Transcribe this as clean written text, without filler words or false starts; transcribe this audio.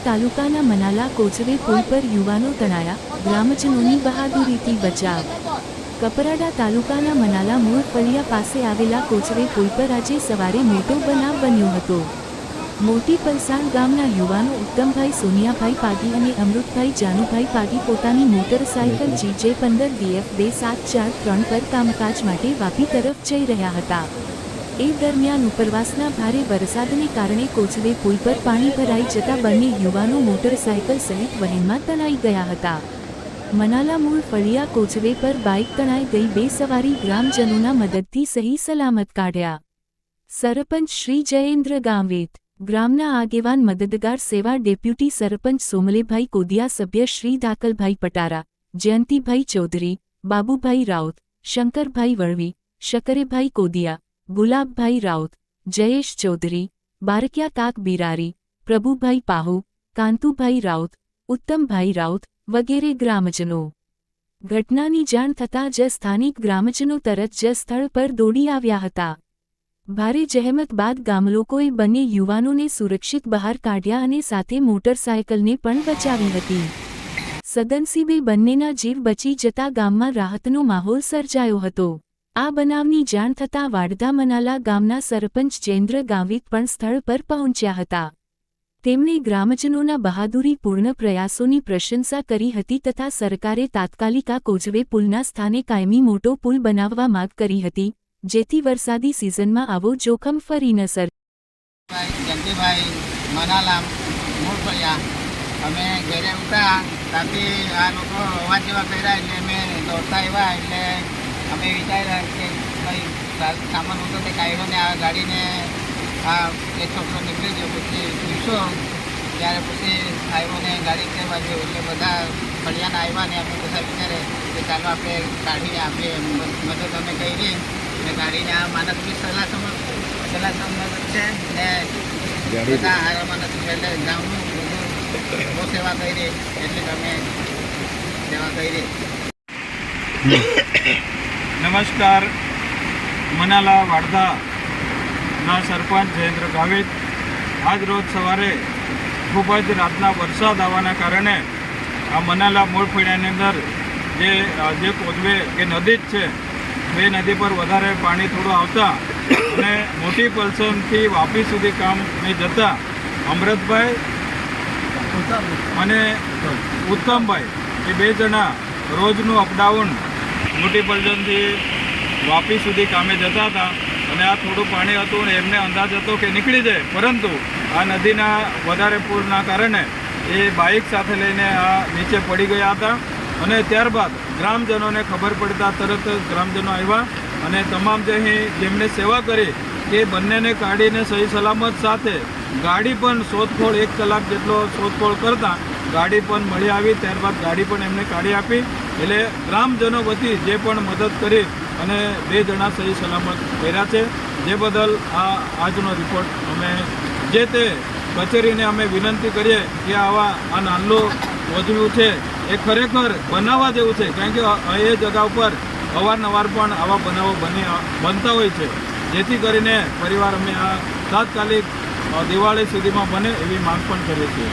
તાલુકાના મનાલા કોચવે પુલ પર યુવાનો તણાયા, ગ્રામજનોની બહાદુરીથી બચાવ। કપરાડા તાલુકાના મનાલા મૂળ ફળિયા પાસે આવેલા કોચવે પુલ પર આજે સવારે મોટો બનાવ બન્યો હતો। મોટી પલસાણ ગામના યુવાનો ઉત્તમભાઈ સોનિયાભાઈ પાગી અને અમૃતભાઈ જાનુભાઈ પાગી પોતાની મોટરસાયકલ GJ15 DF 2743 પર કામકાજ માટે વાપી તરફ જઈ રહ્યા હતા। એ દરમિયાન ઉપરવાસના ભારે વરસાદને કારણે કોચવે પુલ પર પાણી ભરાઈ જતા બંને યુવાનો મોટરસાયકલ સહિત વહેણમાં તણાઈ ગયા હતા। મનાલા મૂળ ફળિયા કોચવે પર બાઇક તણાઈ ગઈ, બે સવારી ગ્રામજનોના મદદથી સહી સલામત કાઢ્યા। સરપંચ શ્રી જયેન્દ્ર ગામવેત, ગ્રામના આગેવાન મદદગાર સેવા ડેપ્યુટી સરપંચ સોમલેભાઈ કોદિયા, સભ્ય શ્રી ધાકલભાઈ પટારા, જયંતિભાઈ ચૌધરી, બાબુભાઈ રાઉત, શંકરભાઈ વળવી, શકરેભાઈ કોદિયા, ગુલાબભાઈ રાઉત, જયેશ ચૌધરી, બારકિયા કાક બિરારી, પ્રભુભાઈ પાહુ, કાંતુભાઈ રાઉત, ઉત્તમભાઈ રાઉત વગેરે ગ્રામજનો। ઘટનાની જાણ થતાં જ સ્થાનિક ગ્રામજનો તરત જ સ્થળ પર દોડી આવ્યા હતા। ભારે જહેમત બાદ ગામલોકોએ બંને યુવાનોને સુરક્ષિત બહાર કાઢ્યા અને સાથે મોટરસાયકલને પણ બચાવી હતી। સદનસીબે બંનેના જીવ બચી જતા ગામમાં રાહતનો માહોલ સર્જાયો હતો। આ બનાવની જાણ થતાં વાડધા મનાલા ગામના સરપંચ જયેન્દ્ર ગાવિત પણ સ્થળ પર પહોંચ્યા હતા। તેમણે ગ્રામજનોના બહાદુરીપૂર્ણ પ્રયાસોની પ્રશંસા કરી હતી તથા સરકારે તાત્કાલિક આ કોચવે પુલના સ્થાને કાયમી મોટો પુલ બનાવવા માંગ કરી હતી, જેથી વરસાદી સિઝનમાં આવો જોખમ ફરી ન સર્જાય। મનાલા મૂળ ફળિયા અમે ઘરે ઉઠા ત્યાંથી આ લોકો અવાજ જેવા કર્યા એટલે અમે દોડતા આવ્યા એટલે અમે વિચાર્યા કે ભાઈ સામાન હતો તે કાઢ્યો ને આ ગાડીને એક છોકરો નીકળી ગયો, પછી પૂછો ત્યારે પછી આવ્યો ને ગાડી કઈ બાજુ એટલે બધા ફળિયાના આવ્યા ને અમે બધા વિચારે કે ચાલો આપણે કાઢીને આપીએ, મદદ અમે કરી ને ગાડીને આ માણસ બી સલાહ સમજ છે ને બધા હારામાં નથી એટલે ગામનું બધું બહુ સેવા કરી એટલે અમે સેવા કરી। નમસ્કાર, મનાલા વાડધાના સરપંચ જયેન્દ્ર ગાવિત। આજ રોજ સવારે ખૂબ જ રાતના વરસાદ આવવાના કારણે આ મનાલા મૂળ ફળિયાની અંદર જે કોચવે કે નદી જ છે, બે નદી પર વધારે પાણી થોડું આવતા અને મોટી પલસણથી વાપી સુધી કામે જતા અમૃતભાઈ અને ઉત્તમભાઈ એ બે જણા રોજનું અપડાઉન મોટી પલસણથી વાપી સુધી કામે જતા હતા અને આ થોડું પાણી હતું ને એમને અંદાજ હતો કે નીકળી જાય, પરંતુ આ નદીના વધારે પૂરના કારણે એ બાઇક સાથે લઈને આ નીચે પડી ગયા હતા અને ત્યારબાદ ગ્રામજનોને ખબર પડતા તરત જ ગ્રામજનો આવ્યા અને તમામ જેમણે સેવા કરી કે બંનેને કાઢીને સહી સલામત સાથે ગાડી પણ શોધખોળ 1 કલાક જેટલો શોધખોળ કરતા ગાડી પણ મળી આવી। ત્યારબાદ ગાડી પણ એમને કાઢી આપી, એટલે ગ્રામજનો વતી જે પણ મદદ કરી અને બે જણા સહી સલામત કર્યા છે, જે બદલ આજનો રિપોર્ટ અમે જે તે કચેરીને અમે વિનંતી કરીએ કે આ નાનલું વધ્યું છે એ ખરેખર બનાવવા જેવું છે, કારણ કે એ જગા ઉપર અવારનવાર પણ આવા બનાવો બનતા હોય છે, જેથી કરીને પરિવાર અમે આ તાત્કાલિક દિવાળી સુધીમાં બને એવી માંગ પણ કરીએ છીએ।